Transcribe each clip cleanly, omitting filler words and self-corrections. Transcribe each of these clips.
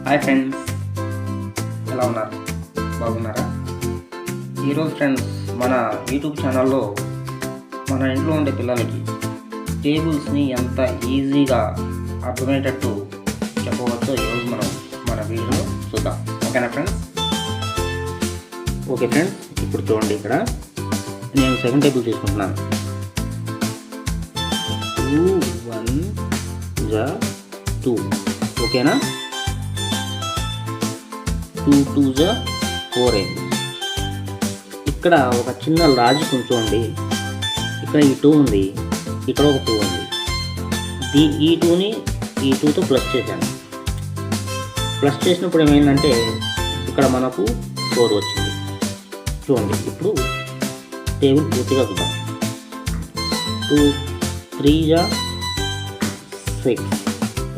Hi friends, ఎలా ఉన్నారు? బాగున్నారా? ఈరోజు ఫ్రెండ్స్ మన యూట్యూబ్ ఛానల్లో మన ఇంట్లో ఉండే పిల్లలకి టేబుల్స్ని ఎంత ఈజీగా అర్థమయ్యేటట్టు చెప్పవచ్చో ఈరోజు మనం మన వీడియోలో చూద్దాం. ఓకేనా ఫ్రెండ్స్? ఓకే ఫ్రెండ్స్, ఇప్పుడు చూడండి, ఇక్కడ నేను సెకండ్ టేబుల్ తీసుకుంటున్నాను. 2 1 2 ఓకేనా? 2 2 4 అయింది. ఇక్కడ ఒక చిన్న లాజిక్ ఉంచండి. ఇక్కడ ఈ 2 ఉంది, ఇక్కడ ఒక 2 ఉంది. ఈ 2ని ఈ 2తో ప్లస్ చేశాను. ప్లస్ చేసినప్పుడు ఏమైందంటే ఇక్కడ మనకు 4 వచ్చింది. చూడండి, ఇప్పుడు టేబుల్ పూర్తిగా చూద్దాం. 2 3 6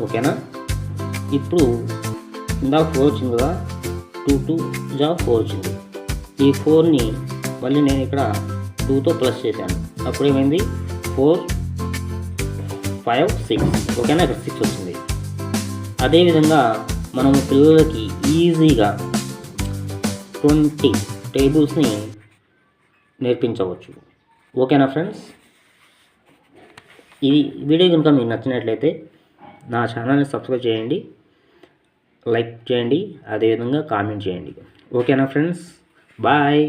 ఓకేనా? ఇప్పుడు ఇందాక 4 వచ్చింది కదా, 2 2 4 వచ్చింది. ఈ 4ని మళ్ళీ నేను ఇక్కడ 2తో ప్లస్ చేశాను. అప్పుడు ఏమైంది? 4 5 6 ఓకేనా? ఇక్కడ 6 వచ్చింది. అదేవిధంగా మనము పిల్లలకి ఈజీగా 20 టేబుల్స్ని నేర్పించవచ్చు. ఓకేనా ఫ్రెండ్స్? ఈ వీడియో కనుక మీకు నచ్చినట్లయితే నా ఛానల్ని సబ్స్క్రైబ్ చేయండి, లైక్ చేయండి, అదేవిధంగా కామెంట్ చేయండి. ఓకేనా ఫ్రెండ్స్? బాయ్.